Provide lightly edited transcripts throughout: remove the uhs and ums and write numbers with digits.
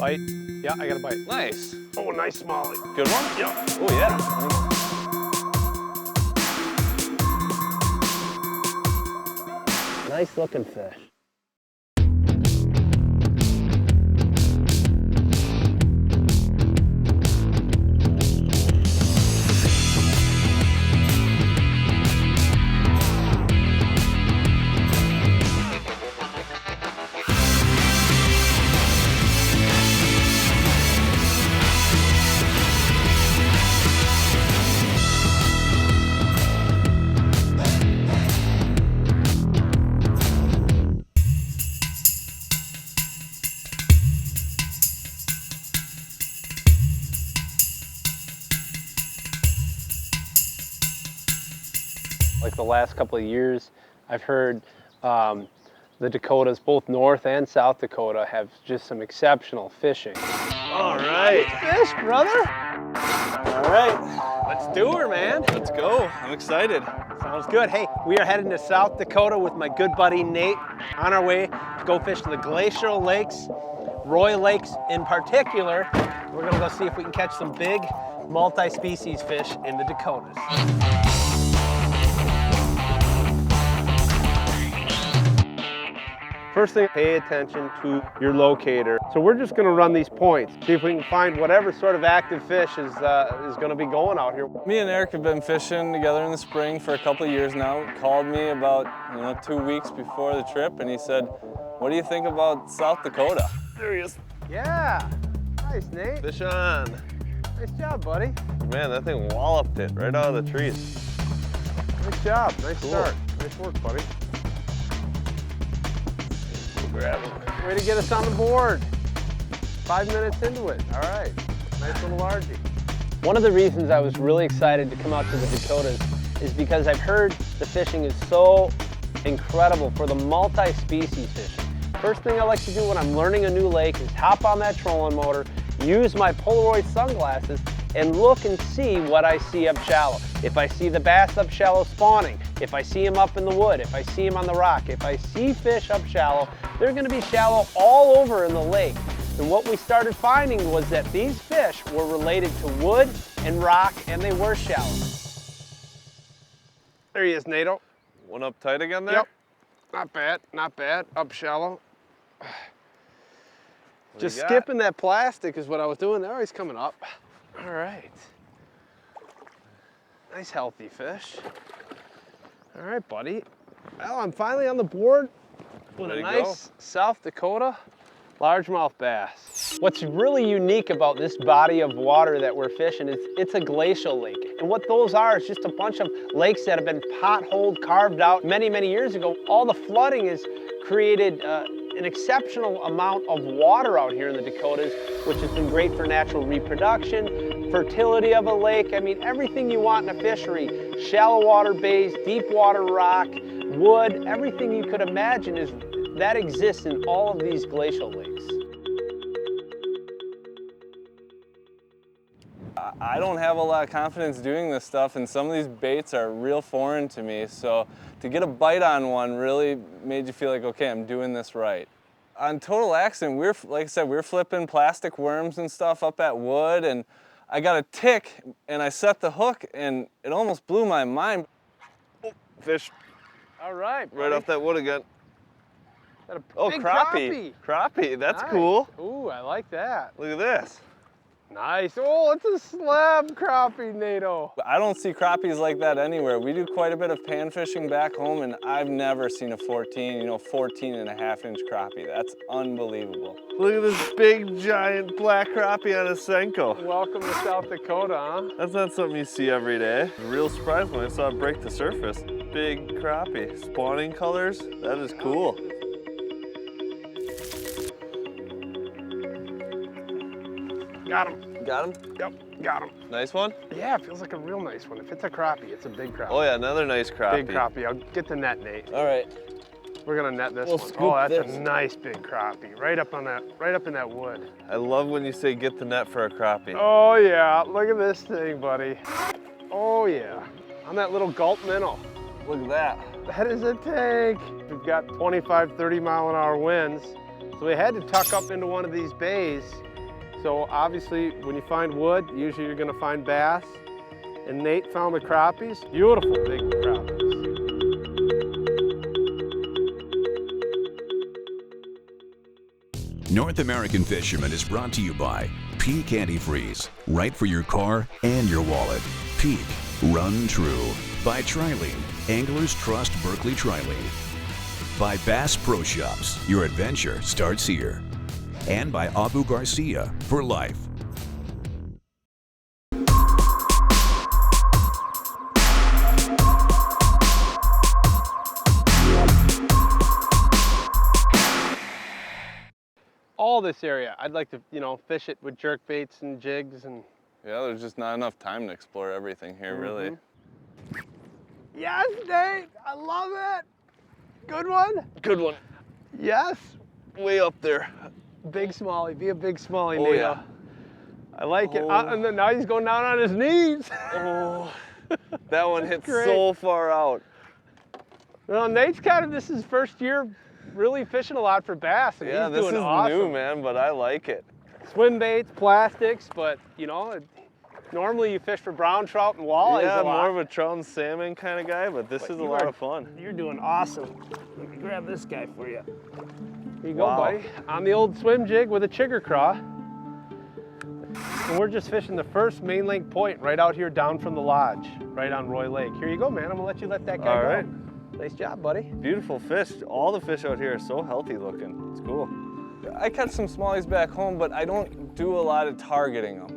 Bite. Yeah, I got a bite. Nice. Oh, nice smallie. Good one? Yeah. Oh, yeah. Nice looking fish. Like the last couple of years, I've heard the Dakotas, both North and South Dakota, have just some exceptional fishing. All right. Fish, brother. All right. Let's do her, man. Let's go. I'm excited. Sounds good. Hey, we are heading to South Dakota with my good buddy Nate. On our way to go fish the Glacial Lakes, Roy Lakes in particular. We're gonna go see if we can catch some big multi-species fish in the Dakotas. First thing, pay attention to your locator. So we're just gonna run these points, see if we can find whatever sort of active fish is gonna be going out here. Me and Eric have been fishing together in the spring for a couple of years now. He called me about 2 weeks before the trip, and he said, "What do you think about South Dakota?" There he is. Yeah, nice, Nate. Fish on. Nice job, buddy. Man, that thing walloped it right out of the trees. Nice job, nice Cool. start. Nice work, buddy. Grab him. Way to get us on the board. 5 minutes into it. All right. Nice little largie. One of the reasons I was really excited to come out to the Dakotas is because I've heard the fishing is so incredible for the multi-species fishing. First thing I like to do when I'm learning a new lake is hop on that trolling motor, use my Polaroid sunglasses, and look and see what I see up shallow. If I see the bass up shallow spawning, if I see them up in the wood, if I see them on the rock, if I see fish up shallow, they're gonna be shallow all over in the lake. And what we started finding was that these fish were related to wood and rock, and they were shallow. There he is, Nato. One up tight again there? Yep. Not bad, not bad. Up shallow. Just skipping that plastic is what I was doing there. He's coming up. All right. Nice healthy fish. All right, buddy. Well, I'm finally on the board with a nice South Dakota largemouth bass. What's really unique about this body of water that we're fishing is it's a glacial lake. And what those are is just a bunch of lakes that have been potholed, carved out many, many years ago. All the flooding has created an exceptional amount of water out here in the Dakotas, which has been great for natural reproduction, fertility of a lake. I mean, everything you want in a fishery. Shallow water bays, deep water rock, wood, everything you could imagine that exists in all of these glacial lakes. I don't have a lot of confidence doing this stuff, and some of these baits are real foreign to me, so to get a bite on one really made you feel like, okay, I'm doing this right. On total accident, like I said, we were flipping plastic worms and stuff up at wood, and I got a tick, and I set the hook, and it almost blew my mind. Oh, fish. All right, buddy. Right off that wood again. Oh, crappie. Crappie, that's cool. Ooh, I like that. Look at this. Nice. Oh, it's a slab crappie, Nato. I don't see crappies like that anywhere. We do quite a bit of pan fishing back home, and I've never seen a 14 and a half inch crappie. That's unbelievable. Look at this big, giant black crappie on a Senko. Welcome to South Dakota, huh? That's not something you see every day. I was real surprised when I saw it break the surface. Big crappie. Spawning colors, that is cool. Got him. Got him? Yep, got him. Nice one? Yeah, it feels like a real nice one. If it's a crappie, it's a big crappie. Oh yeah, another nice crappie. Big crappie. I'll get the net, Nate. All right. We're gonna net this one. Oh, that's a nice big crappie. Right up in that wood. I love when you say get the net for a crappie. Oh yeah, look at this thing, buddy. Oh yeah, on that little gulp minnow. Look at that. That is a tank. We've got 25, 30 mile an hour winds. So we had to tuck up into one of these bays So obviously when you find wood, usually you're gonna find bass. And Nate found the crappies, beautiful big crappies. North American Fisherman is brought to you by Peak Antifreeze, right for your car and your wallet. Peak, run true. By Trilene, anglers trust Berkeley Trilene. By Bass Pro Shops, your adventure starts here. And by Abu Garcia, for life. All this area, I'd like to, fish it with jerk baits and jigs and... Yeah, there's just not enough time to explore everything here, really. Yes, Nate, I love it. Good one. Good one. Yes. Way up there. Big smallie, be a big smallie, Oh, Nate. yeah. I like it. Oh. And then now he's going down on his knees. Oh, that one hit Great. so far out. Well, Nate's this is his first year really fishing a lot for bass, and Yeah, he's this doing is awesome. new, man, but I like it. Swim baits, plastics, but normally you fish for brown trout and walleyes Yeah, a lot. more of a trout and salmon kind of guy, but this is a lot of fun. You're doing awesome. Let me grab this guy for you. Here you go, Wow. buddy. On the old swim jig with a chigger craw. And we're just fishing the first main lake point right out here down from the lodge, right on Roy Lake. Here you go, man. I'm gonna let you let that guy All go. right. Nice job, buddy. Beautiful fish. All the fish out here are so healthy looking. It's cool. I catch some smallies back home, but I don't do a lot of targeting them.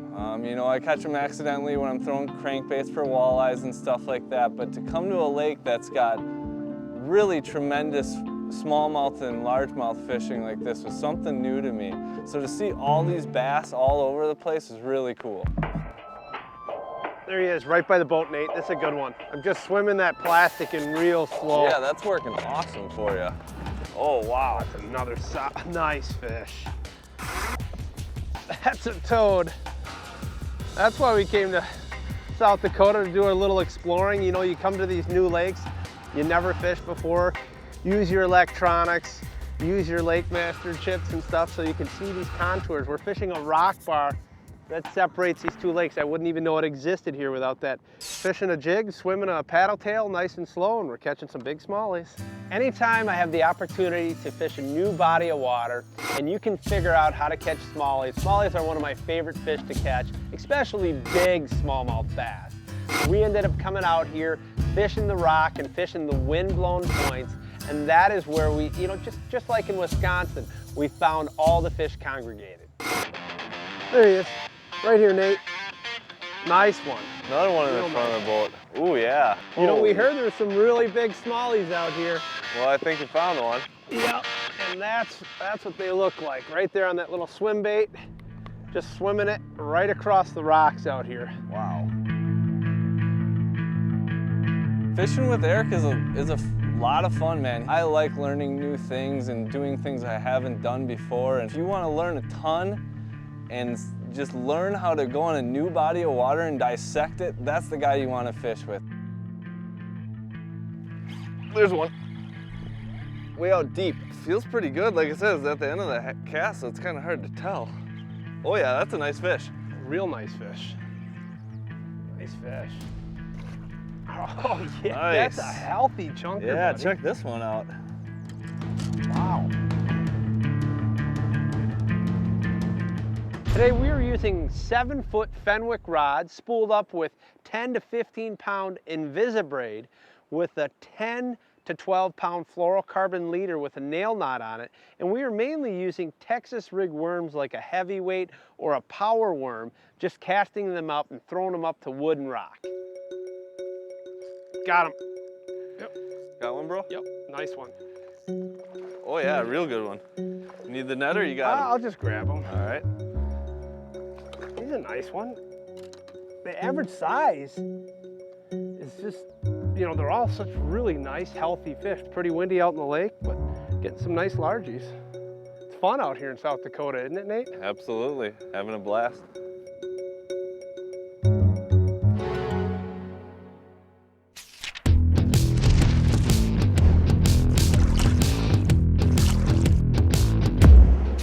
I catch them accidentally when I'm throwing crankbaits for walleyes and stuff like that, but to come to a lake that's got really tremendous smallmouth and largemouth fishing like this was something new to me. So to see all these bass all over the place is really cool. There he is, right by the boat, Nate. This is a good one. I'm just swimming that plastic in real slow. Yeah, that's working awesome for you. Oh, wow. That's another nice fish. That's a toad. That's why we came to South Dakota to do a little exploring. You come to these new lakes, you never fished before. Use your electronics, use your Lake Master chips and stuff so you can see these contours. We're fishing a rock bar that separates these two lakes. I wouldn't even know it existed here without that. Fishing a jig, swimming a paddle tail nice and slow, and we're catching some big smallies. Anytime I have the opportunity to fish a new body of water and you can figure out how to catch smallies. Smallies are one of my favorite fish to catch, especially big smallmouth bass. We ended up coming out here, fishing the rock and fishing the wind-blown points, and that is where we, just like in Wisconsin, we found all the fish congregated. There he is. Right here, Nate. Nice one. Another one in the front of the boat. Ooh, yeah. We heard there's some really big smallies out here. Well, I think you found one. Yep, and that's what they look like. Right there on that little swim bait. Just swimming it right across the rocks out here. Wow. Fishing with Eric is a lot of fun, man. I like learning new things and doing things I haven't done before. And if you want to learn a ton and just learn how to go on a new body of water and dissect it, that's the guy you want to fish with. There's one. Way out deep. Feels pretty good. Like I said, it's at the end of the cast, so it's kind of hard to tell. Oh yeah, that's a nice fish. Real nice fish. Nice fish. Oh yeah, Nice. That's a healthy chunker, Yeah, buddy. check this one out. Wow. Today we are using 7-foot Fenwick rods spooled up with 10 to 15 pound Invisibraid with a 10 to 12 pound fluorocarbon leader with a nail knot on it. And we are mainly using Texas rig worms like a heavyweight or a power worm, just casting them up and throwing them up to wood and rock. Got him. Yep. Got one, bro? Yep, nice one. Oh yeah, real good one. Need the net or you got him? I'll just grab him. All right. He's a nice one. The average size is just, they're all such really nice, healthy fish. Pretty windy out in the lake, but getting some nice largies. It's fun out here in South Dakota, isn't it, Nate? Absolutely, having a blast.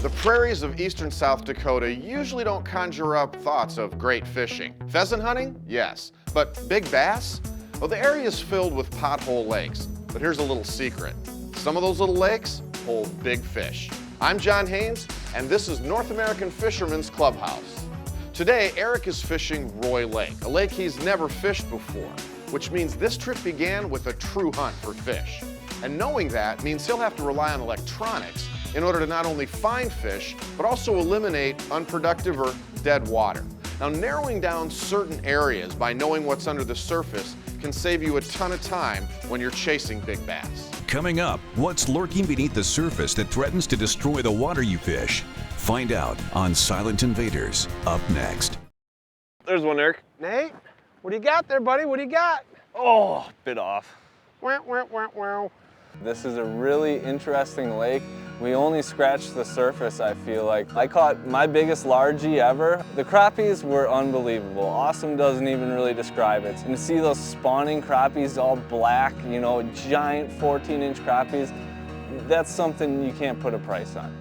The prairies of eastern South Dakota usually don't conjure up thoughts of great fishing. Pheasant hunting? Yes. But big bass? Well, the area is filled with pothole lakes. But here's a little secret. Some of those little lakes hold big fish. I'm John Haynes, and this is North American Fisherman's Clubhouse. Today, Eric is fishing Roy Lake, a lake he's never fished before, which means this trip began with a true hunt for fish. And knowing that means he'll have to rely on electronics in order to not only find fish, but also eliminate unproductive or dead water. Now, narrowing down certain areas by knowing what's under the surface can save you a ton of time when you're chasing big bass. Coming up, what's lurking beneath the surface that threatens to destroy the water you fish? Find out on Silent Invaders, up next. There's one, Eric. Nate, what do you got there, buddy? What do you got? Oh, bit off. Wow, wow, wow, wow. This is a really interesting lake. We only scratched the surface, I feel like. I caught my biggest largie ever. The crappies were unbelievable. Awesome doesn't even really describe it. And to see those spawning crappies all black, you know, giant 14-inch crappies, that's something you can't put a price on.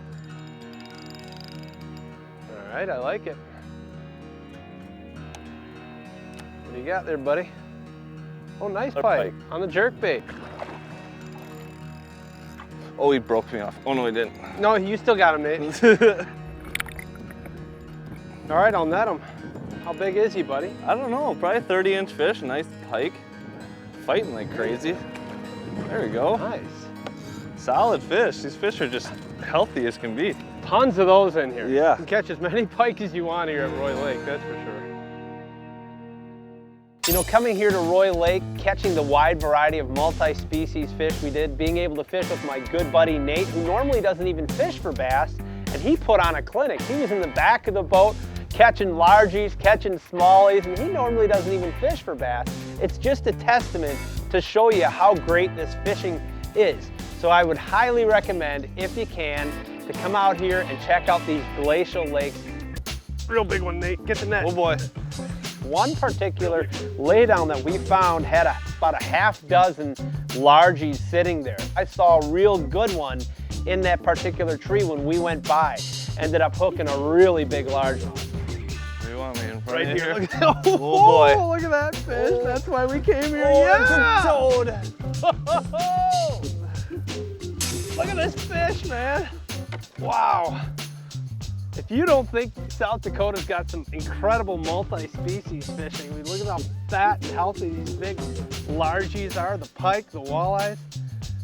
All right, I like it. What do you got there, buddy? Oh, nice pike on the jerkbait. Oh, he broke me off. Oh, no, he didn't. No, you still got him, Nate. All right, I'll net him. How big is he, buddy? I don't know, probably 30-inch fish, nice pike. Fighting like crazy. There we go. Nice. Solid fish. These fish are just healthy as can be. Tons of those in here. Yeah. You can catch as many pike as you want here at Roy Lake, that's for sure. You know, coming here to Roy Lake, catching the wide variety of multi-species fish we did, being able to fish with my good buddy Nate, who normally doesn't even fish for bass, and he put on a clinic. He was in the back of the boat catching largies, catching smallies, and he normally doesn't even fish for bass. It's just a testament to show you how great this fishing is. So I would highly recommend, if you can, to come out here and check out these glacial lakes. Real big one, Nate. Get the net. Oh boy. One particular laydown that we found had about a half dozen largies sitting there. I saw a real good one in that particular tree when we went by. Ended up hooking a really big largemouth. What do you want me in front Right of here. you? Look at, Oh boy. Look at that fish. Oh. That's why we came here. Oh, Yeah. it's a toad. Look at this fish, man. Wow. If you don't think South Dakota's got some incredible multi-species fishing, I mean, look at how fat and healthy these big largies are, the pike, the walleyes.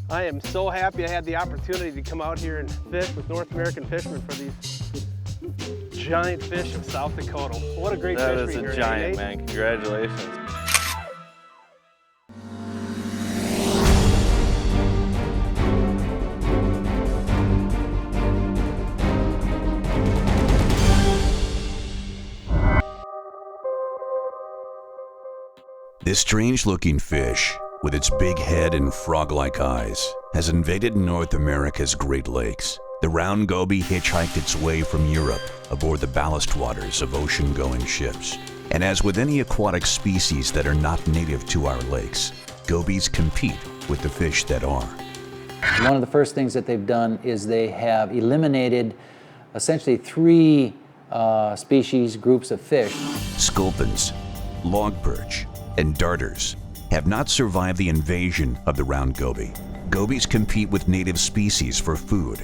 I am so happy I had the opportunity to come out here and fish with North American Fishermen for these giant fish of South Dakota. What a great That fishery is here, a giant, Nate. man. Congratulations. This strange-looking fish, with its big head and frog-like eyes, has invaded North America's Great Lakes. The round goby hitchhiked its way from Europe aboard the ballast waters of ocean-going ships. And as with any aquatic species that are not native to our lakes, gobies compete with the fish that are. One of the first things that they've done is they have eliminated essentially three species, groups of fish. Sculpins, log perch, and darters have not survived the invasion of the round goby. Gobies compete with native species for food,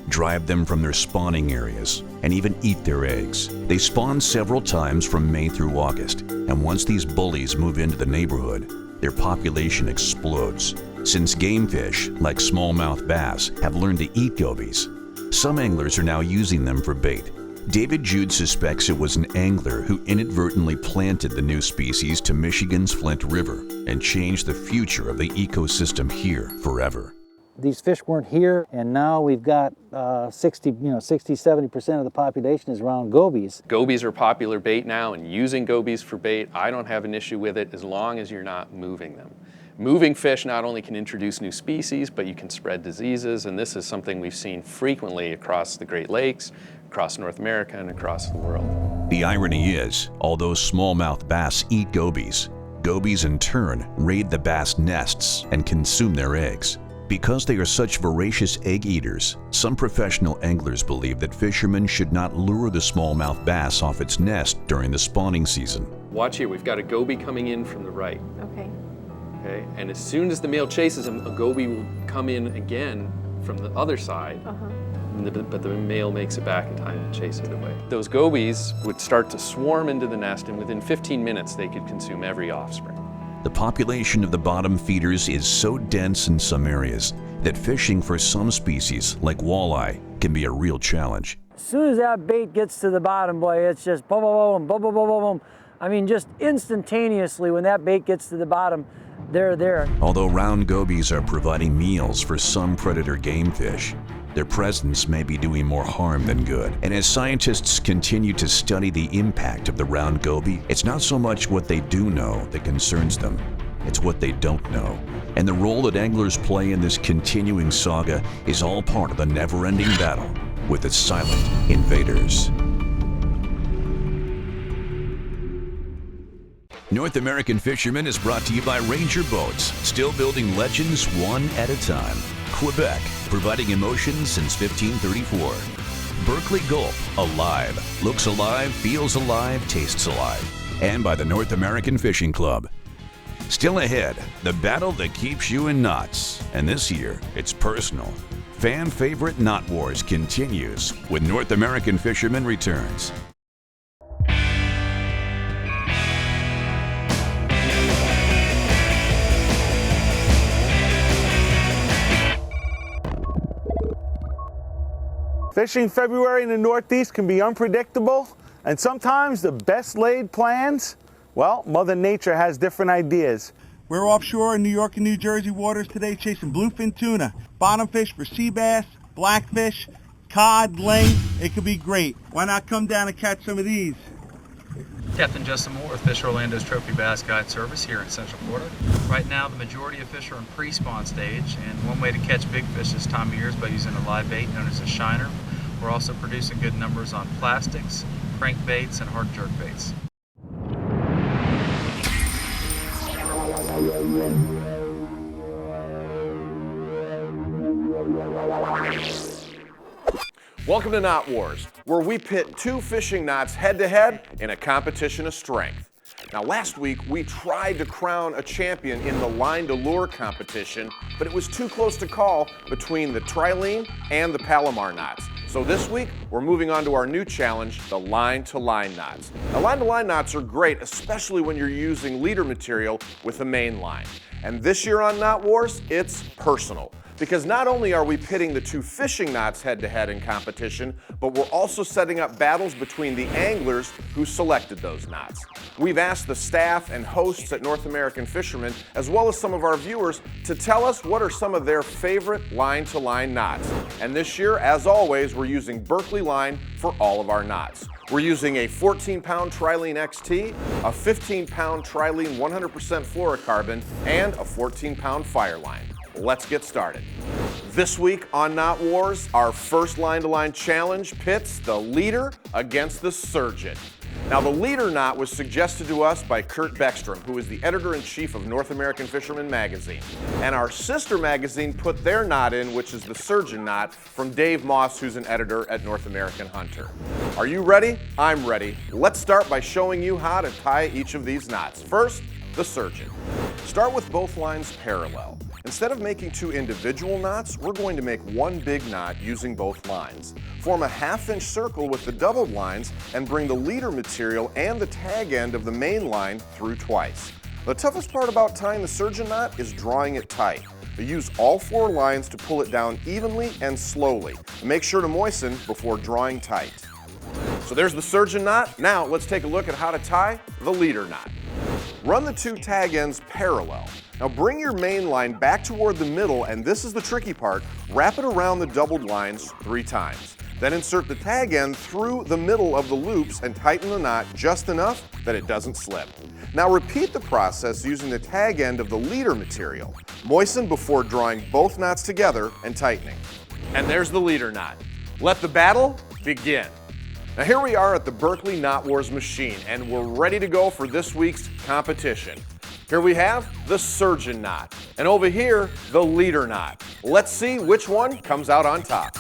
drive them from their spawning areas, and even eat their eggs. They spawn several times from May through August, and once these bullies move into the neighborhood, their population explodes. Since game fish, like smallmouth bass, have learned to eat gobies, some anglers are now using them for bait. David Jude suspects it was an angler who inadvertently planted the new species to Michigan's Flint River and changed the future of the ecosystem here forever. These fish weren't here, and now we've got 60–70% of the population is around gobies. Gobies are popular bait now, and using gobies for bait, I don't have an issue with it as long as you're not moving them. Moving fish not only can introduce new species, but you can spread diseases, and this is something we've seen frequently across the Great Lakes, across North America, and across the world. The irony is, although smallmouth bass eat gobies, gobies in turn raid the bass nests and consume their eggs. Because they are such voracious egg eaters, some professional anglers believe that fishermen should not lure the smallmouth bass off its nest during the spawning season. Watch here, we've got a goby coming in from the right. Okay. Okay, and as soon as the male chases him, a goby will come in again from the other side, but the male makes it back in time to chase it away. Those gobies would start to swarm into the nest, and within 15 minutes they could consume every offspring. The population of the bottom feeders is so dense in some areas that fishing for some species, like walleye, can be a real challenge. As soon as that bait gets to the bottom, boy, it's just boom, boom, boom, boom, boom, boom, boom. I mean, just instantaneously when that bait gets to the bottom, they're there. Although round gobies are providing meals for some predator game fish, their presence may be doing more harm than good. And as scientists continue to study the impact of the round goby, it's not so much what they do know that concerns them, it's what they don't know. And the role that anglers play in this continuing saga is all part of the never-ending battle with the silent invaders. North American Fisherman is brought to you by Ranger Boats, still building legends one at a time. Quebec, providing emotion since 1534. Berkeley Gulf, alive, looks alive, feels alive, tastes alive. And by the North American Fishing Club. Still ahead, the battle that keeps you in knots. And this year, it's personal. Fan favorite Knot Wars continues when North American Fisherman returns. Fishing February in the Northeast can be unpredictable, and sometimes the best laid plans, well, Mother Nature has different ideas. We're offshore in New York and New Jersey waters today chasing bluefin tuna, bottom fish for sea bass, blackfish, cod, ling. It could be great. Why not come down and catch some of these? Captain Justin Moore with Fish Orlando's Trophy Bass Guide Service here in Central Florida. Right now, the majority of fish are in pre-spawn stage, and one way to catch big fish this time of year is by using a live bait known as a shiner. We're also producing good numbers on plastics, crankbaits, and hard jerk baits. Welcome to Knot Wars, where we pit two fishing knots head-to-head in a competition of strength. Now, last week we tried to crown a champion in the line to lure competition, but it was too close to call between the trilene and the Palomar knots. So this week we're moving on to our new challenge, the line to line knots. Now, line to line knots are great, especially when you're using leader material with a main line. And this year on Knot Wars, it's personal. Because not only are we pitting the two fishing knots head-to-head in competition, but we're also setting up battles between the anglers who selected those knots. We've asked the staff and hosts at North American Fisherman, as well as some of our viewers, to tell us what are some of their favorite line-to-line knots. And this year, as always, we're using Berkeley line for all of our knots. We're using a 14-pound Trilene XT, a 15-pound Trilene 100% fluorocarbon, and a 14-pound Fireline. Let's get started. This week on Knot Wars, our first line-to-line challenge pits the leader against the surgeon. Now, the leader knot was suggested to us by Kurt Beckstrom, who is the editor-in-chief of North American Fisherman magazine. And our sister magazine put their knot in, which is the surgeon knot, from Dave Moss, who's an editor at North American Hunter. Are you ready? I'm ready. Let's start by showing you how to tie each of these knots. First, the surgeon. Start with both lines parallel. Instead of making two individual knots, we're going to make one big knot using both lines. Form a half-inch circle with the doubled lines and bring the leader material and the tag end of the main line through twice. The toughest part about tying the surgeon knot is drawing it tight. Use all four lines to pull it down evenly and slowly. Make sure to moisten before drawing tight. So there's the surgeon knot. Now let's take a look at how to tie the leader knot. Run the two tag ends parallel. Now bring your main line back toward the middle, and this is the tricky part. Wrap it around the doubled lines 3 times. Then insert the tag end through the middle of the loops and tighten the knot just enough that it doesn't slip. Now repeat the process using the tag end of the leader material. Moisten before drawing both knots together and tightening. And there's the leader knot. Let the battle begin. Now here we are at the Berkeley Knot Wars machine, and we're ready to go for this week's competition. Here we have the surgeon knot. And over here, the leader knot. Let's see which one comes out on top.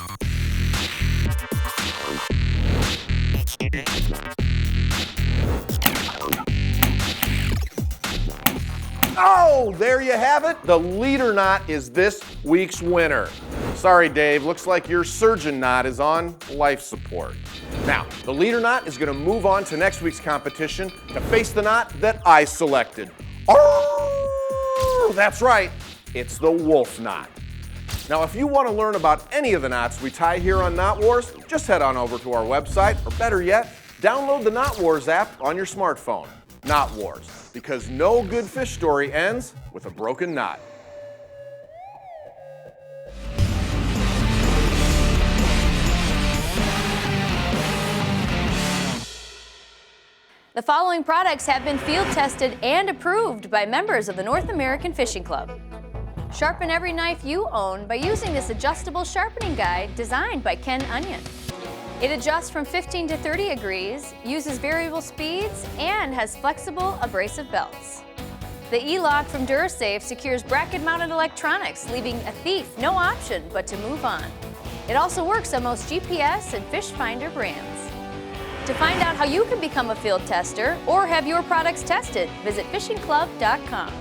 Oh, there you have it. The leader knot is this week's winner. Sorry, Dave, looks like your surgeon knot is on life support. Now, the leader knot is going to move on to next week's competition to face the knot that I selected. Oh, that's right, it's the wolf knot. Now, if you want to learn about any of the knots we tie here on Knot Wars, just head on over to our website, or better yet, download the Knot Wars app on your smartphone. Knot Wars, because no good fish story ends with a broken knot. The following products have been field tested and approved by members of the North American Fishing Club. Sharpen every knife you own by using this adjustable sharpening guide designed by Ken Onion. It adjusts from 15 to 30 degrees, uses variable speeds, and has flexible abrasive belts. The E-Lock from DuraSafe secures bracket-mounted electronics, leaving a thief no option but to move on. It also works on most GPS and Fish Finder brands. To find out how you can become a field tester or have your products tested, visit fishingclub.com.